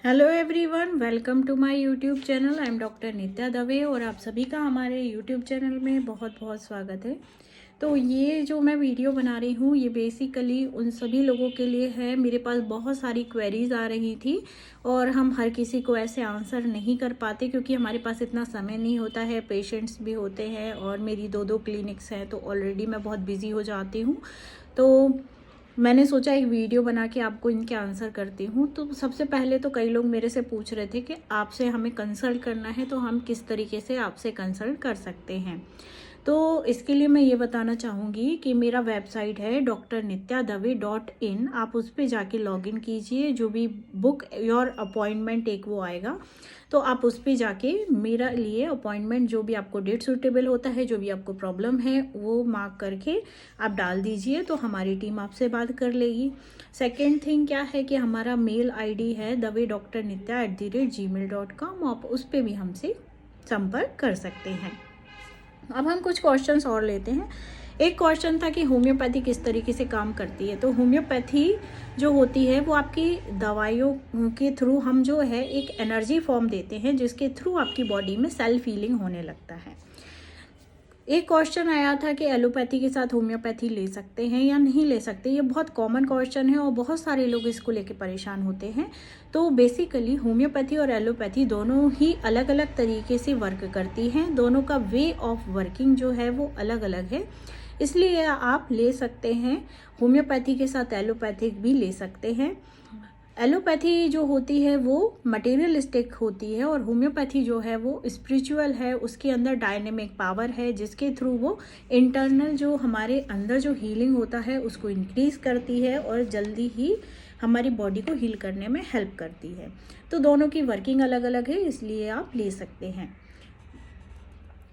Hello everyone, welcome to my YouTube channel. I am doctor Nitya Dave और आप सभी का हमारे यूट्यूब चैनल में बहुत बहुत स्वागत है। तो ये जो मैं वीडियो बना रही हूँ ये बेसिकली उन सभी लोगों के लिए है। मेरे पास बहुत सारी क्वेरीज आ रही थी और हम हर किसी को ऐसे आंसर नहीं कर पाते क्योंकि हमारे पास इतना समय नहीं होता है, पेशेंट्स भी होते हैं और मेरी दो क्लिनिक्स हैं तो ऑलरेडी मैं बहुत बिजी हो जाती हूँ। तो मैंने सोचा एक वीडियो बना के आपको इनके आंसर करती हूँ। तो सबसे पहले तो कई लोग मेरे से पूछ रहे थे कि आपसे हमें कंसल्ट करना है तो हम किस तरीके से आपसे कंसल्ट कर सकते हैं। तो इसके लिए मैं ये बताना चाहूँगी कि मेरा वेबसाइट है drnityadave.in। आप उस पर जाके लॉगिन कीजिए। जो भी बुक योर अपॉइंटमेंट एक वो आएगा तो आप उस पर जाके मेरा लिए अपॉइंटमेंट, जो भी आपको डेट सूटेबल होता है, जो भी आपको प्रॉब्लम है वो मार्क करके आप डाल दीजिए तो हमारी टीम आपसे बात कर लेगी। सेकेंड थिंग क्या है कि हमारा मेल आईडी है davedoctornitya@gmail.com। आप उस पर भी हमसे संपर्क कर सकते हैं। अब हम कुछ क्वेश्चंस और लेते हैं। एक क्वेश्चन था कि होम्योपैथी किस तरीके से काम करती है। तो होम्योपैथी जो होती है वो आपकी दवाइयों के थ्रू हम जो है एक एनर्जी फॉर्म देते हैं जिसके थ्रू आपकी बॉडी में सेल्फ हीलिंग होने लगता है। एक क्वेश्चन आया था कि एलोपैथी के साथ होम्योपैथी ले सकते हैं या नहीं ले सकते। ये बहुत कॉमन क्वेश्चन है और बहुत सारे लोग इसको लेके परेशान होते हैं। तो बेसिकली होम्योपैथी और एलोपैथी दोनों ही अलग अलग तरीके से वर्क करती हैं। दोनों का वे ऑफ वर्किंग जो है वो अलग अलग है, इसलिए आप ले सकते हैं। होम्योपैथी के साथ एलोपैथिक भी ले सकते हैं। एलोपैथी जो होती है वो मटेरियलिस्टिक होती है और होम्योपैथी जो है वो स्पिरिचुअल है। उसके अंदर डायनेमिक पावर है जिसके थ्रू वो इंटरनल जो हमारे अंदर जो हीलिंग होता है उसको इंक्रीज करती है और जल्दी ही हमारी बॉडी को हील करने में हेल्प करती है। तो दोनों की वर्किंग अलग अलग है, इसलिए आप ले सकते हैं।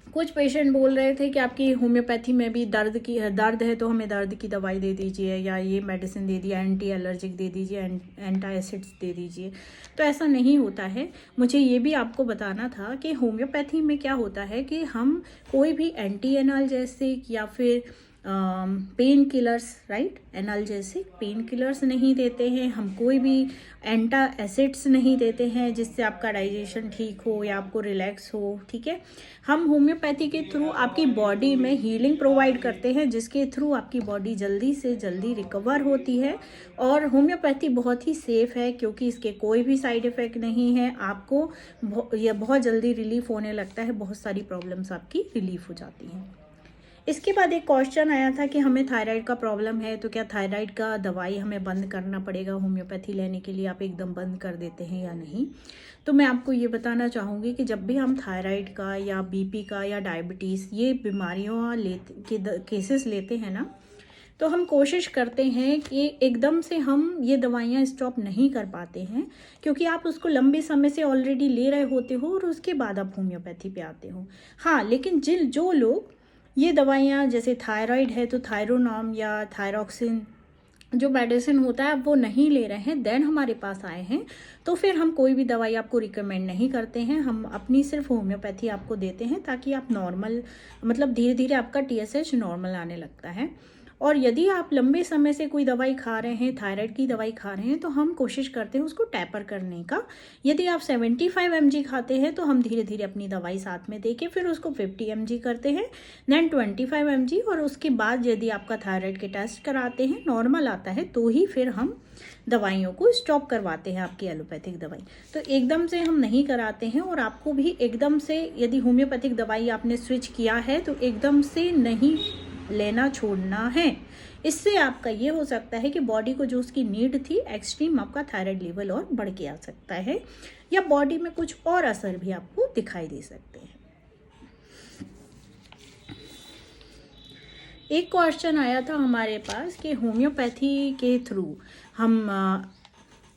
कुछ पेशेंट बोल रहे थे कि आपकी होम्योपैथी में भी दर्द है तो हमें दर्द की दवाई दे दीजिए या ये मेडिसिन दे दिया, एंटी एलर्जिक दे दीजिए, एंटी एसिड्स दे दीजिए। तो ऐसा नहीं होता है। मुझे ये भी आपको बताना था कि होम्योपैथी में क्या होता है कि हम कोई भी एंटी एनाल्जेसिक या फिर pain killers, right, analgesic pain killers नहीं देते हैं। हम कोई भी एंटा एसिड्स नहीं देते हैं जिससे आपका डाइजेशन ठीक हो या आपको रिलैक्स हो, ठीक है। हम होम्योपैथी के थ्रू आपकी बॉडी में हीलिंग प्रोवाइड करते हैं जिसके थ्रू आपकी बॉडी जल्दी से जल्दी रिकवर होती है। और होम्योपैथी बहुत ही सेफ है क्योंकि इसके कोई भी साइड इफ़ेक्ट नहीं है। आपको यह बहुत जल्दी रिलीफ होने लगता है, बहुत सारी प्रॉब्लम्स आपकी रिलीफ हो जाती हैं। इसके बाद एक क्वेश्चन आया था कि हमें थायराइड का प्रॉब्लम है तो क्या थायराइड का दवाई हमें बंद करना पड़ेगा होम्योपैथी लेने के लिए, आप एकदम बंद कर देते हैं या नहीं। तो मैं आपको ये बताना चाहूँगी कि जब भी हम थायराइड का या बीपी का या डायबिटीज़ ये बीमारियों केसेस लेते हैं ना, तो हम कोशिश करते हैं कि एकदम से हम ये दवाइयाँ स्टॉप नहीं कर पाते हैं क्योंकि आप उसको लंबे समय से ऑलरेडी ले रहे होते हो और उसके बाद आप होम्योपैथी पे आते हो। हाँ, लेकिन जो लोग ये दवाइयाँ जैसे थायराइड है तो थायरोनॉम या थायरोक्सिन जो मेडिसिन होता है वो नहीं ले रहे हैं, देन हमारे पास आए हैं, तो फिर हम कोई भी दवाई आपको रिकमेंड नहीं करते हैं। हम अपनी सिर्फ होम्योपैथी आपको देते हैं ताकि आप नॉर्मल, मतलब धीरे धीरे आपका TSH नॉर्मल आने लगता है। और यदि आप लंबे समय से कोई दवाई खा रहे हैं, थायराइड की दवाई खा रहे हैं, तो हम कोशिश करते हैं उसको टैपर करने का। यदि आप 75 mg खाते हैं तो हम धीरे धीरे अपनी दवाई साथ में देके फिर उसको 50 mg करते हैं, देन 25 mg। और उसके बाद यदि आपका थायराइड के टेस्ट कराते हैं, नॉर्मल आता है, तो ही फिर हम दवाइयों को स्टॉप करवाते हैं आपकी एलोपैथिक दवाई। तो एकदम से हम नहीं कराते हैं। और आपको भी एकदम से यदि होम्योपैथिक दवाई आपने स्विच किया है तो एकदम से नहीं लेना छोड़ना है। इससे आपका ये हो सकता है कि बॉडी को जो उसकी नीड थी, एक्सट्रीम आपका थायराइड लेवल और बढ़ के आ सकता है या बॉडी में कुछ और असर भी आपको दिखाई दे सकते हैं। एक क्वेश्चन आया था हमारे पास कि होम्योपैथी के थ्रू हम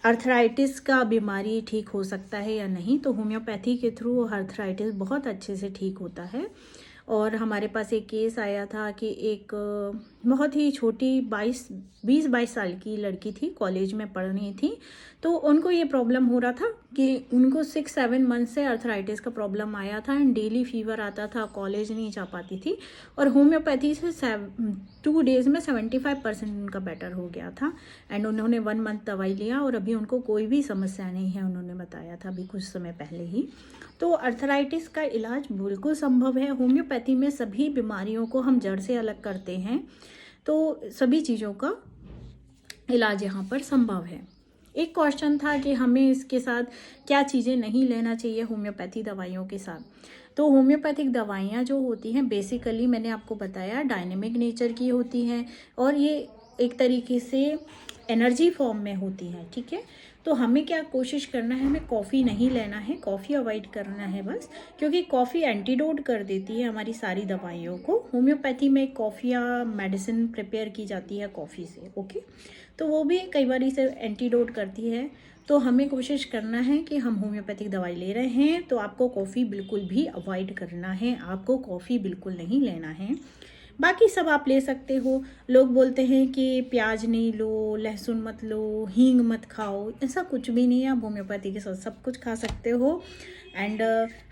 अर्थराइटिस का बीमारी ठीक हो सकता है या नहीं। तो होम्योपैथी के थ्रू अर्थराइटिस बहुत अच्छे से ठीक होता है और हमारे पास एक केस आया था कि एक बहुत ही छोटी 20-22 साल की लड़की थी, कॉलेज में पढ़ रही थी। तो उनको ये प्रॉब्लम हो रहा था कि उनको 6-7 मंथ से अर्थराइटिस का प्रॉब्लम आया था एंड डेली फीवर आता था, कॉलेज नहीं जा पाती थी। और होम्योपैथी से 2 डेज़ में 75% उनका बेटर हो गया था एंड उन्होंने 1 मंथ दवाई लिया और अभी उनको कोई भी समस्या नहीं है, उन्होंने बताया था अभी कुछ समय पहले ही। तो अर्थराइटिस का इलाज बिल्कुल संभव है। होम्योपैथी में सभी बीमारियों को हम जड़ से अलग करते हैं, तो सभी चीज़ों का इलाज यहाँ पर संभव है। एक क्वेश्चन था कि हमें इसके साथ क्या चीज़ें नहीं लेना चाहिए होम्योपैथी दवाइयों के साथ। तो होम्योपैथिक दवाइयाँ जो होती हैं बेसिकली मैंने आपको बताया डायनेमिक नेचर की होती हैं और ये एक तरीके से एनर्जी फॉर्म में होती हैं, ठीक है। तो हमें क्या कोशिश करना है, हमें कॉफ़ी नहीं लेना है, कॉफ़ी अवॉइड करना है बस, क्योंकि कॉफ़ी एंटीडोट कर देती है हमारी सारी दवाइयों को। होम्योपैथी में कॉफ़ी या मेडिसिन प्रिपेयर की जाती है कॉफ़ी से, ओके। तो वो भी कई बार इसे एंटीडोट करती है। तो हमें कोशिश करना है कि हम होम्योपैथिक दवाई ले रहे हैं तो आपको कॉफ़ी बिल्कुल भी अवॉइड करना है, आपको कॉफ़ी बिल्कुल नहीं लेना है। बाकी सब आप ले सकते हो। लोग बोलते हैं कि प्याज नहीं लो, लहसुन मत लो, हींग मत खाओ, ऐसा कुछ भी नहीं है। आप होम्योपैथी के साथ सब कुछ खा सकते हो। एंड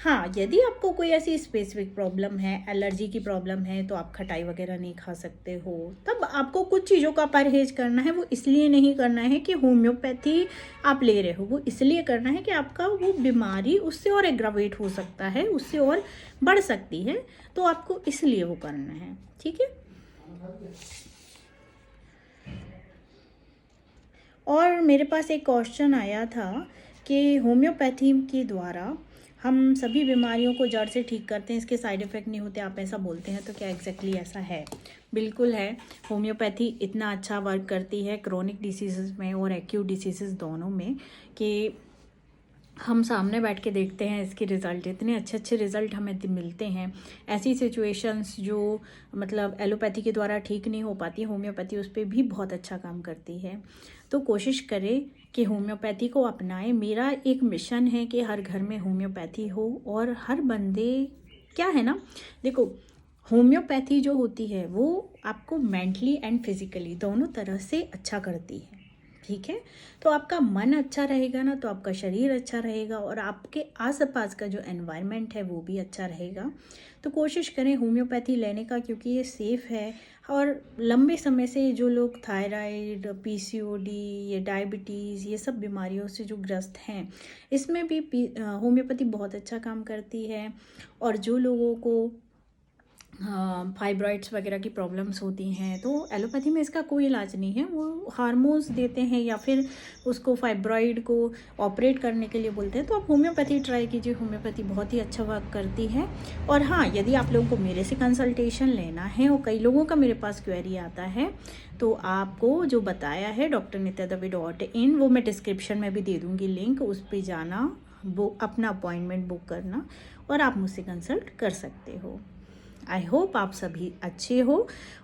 हाँ, यदि आपको कोई ऐसी स्पेसिफिक प्रॉब्लम है, एलर्जी की प्रॉब्लम है, तो आप खटाई वगैरह नहीं खा सकते हो। तब आपको कुछ चीज़ों का परहेज करना है। वो इसलिए नहीं करना है कि होम्योपैथी आप ले रहे हो, वो इसलिए करना है कि आपका वो बीमारी उससे और एग्रावेट हो सकता है, उससे और बढ़ सकती है, तो आपको इसलिए वो करना है, ठीक है। और मेरे पास एक क्वेश्चन आया था कि होम्योपैथी के द्वारा हम सभी बीमारियों को जड़ से ठीक करते हैं, इसके साइड इफ़ेक्ट नहीं होते, आप ऐसा बोलते हैं, तो क्या एग्जैक्टली ऐसा है? बिल्कुल है। होम्योपैथी इतना अच्छा वर्क करती है क्रोनिक डिसीज़ में और एक्यूट डिसीज़ दोनों में कि हम सामने बैठ के देखते हैं इसके रिज़ल्ट, इतने अच्छे अच्छे रिज़ल्ट हमें मिलते हैं। ऐसी सिचुएशंस जो मतलब एलोपैथी के द्वारा ठीक नहीं हो पाती, होम्योपैथी उस पर भी बहुत अच्छा काम करती है। तो कोशिश करें कि होम्योपैथी को अपनाएं। मेरा एक मिशन है कि हर घर में होम्योपैथी हो और हर बंदे, क्या है ना, देखो होम्योपैथी जो होती है वो आपको मेंटली एंड फिजिकली दोनों तरह से अच्छा करती है, ठीक है। तो आपका मन अच्छा रहेगा ना, तो आपका शरीर अच्छा रहेगा और आपके आसपास का जो एनवायरनमेंट है वो भी अच्छा रहेगा। तो कोशिश करें होम्योपैथी लेने का, क्योंकि ये सेफ़ है। और लंबे समय से जो लोग थायराइड, पीसीओडी, ये डायबिटीज़, ये सब बीमारियों से जो ग्रस्त हैं, इसमें भी होम्योपैथी बहुत अच्छा काम करती है। और जो लोगों को फाइब्रॉइड्स वगैरह की प्रॉब्लम्स होती हैं, तो एलोपैथी में इसका कोई इलाज नहीं है। वो हार्मोन्स देते हैं या फिर उसको फाइब्रॉइड को ऑपरेट करने के लिए बोलते हैं। तो आप होम्योपैथी ट्राई कीजिए, होम्योपैथी बहुत ही अच्छा वर्क करती है। और हाँ, यदि आप लोगों को मेरे से कंसल्टेशन लेना है, और कई लोगों का मेरे पास क्वेरी आता है, तो आपको जो बताया है drnityaDave.in, वो मैं डिस्क्रिप्शन में भी दे दूँगी लिंक, उस पर जाना, वो अपना अपॉइंटमेंट बुक करना और आप मुझसे कंसल्ट कर सकते हो। आई होप आप सभी अच्छे हो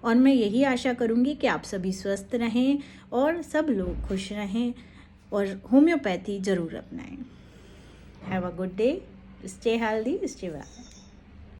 और मैं यही आशा करूँगी कि आप सभी स्वस्थ रहें और सब लोग खुश रहें और होम्योपैथी ज़रूर अपनाएं। Have a good day, stay healthy, stay well.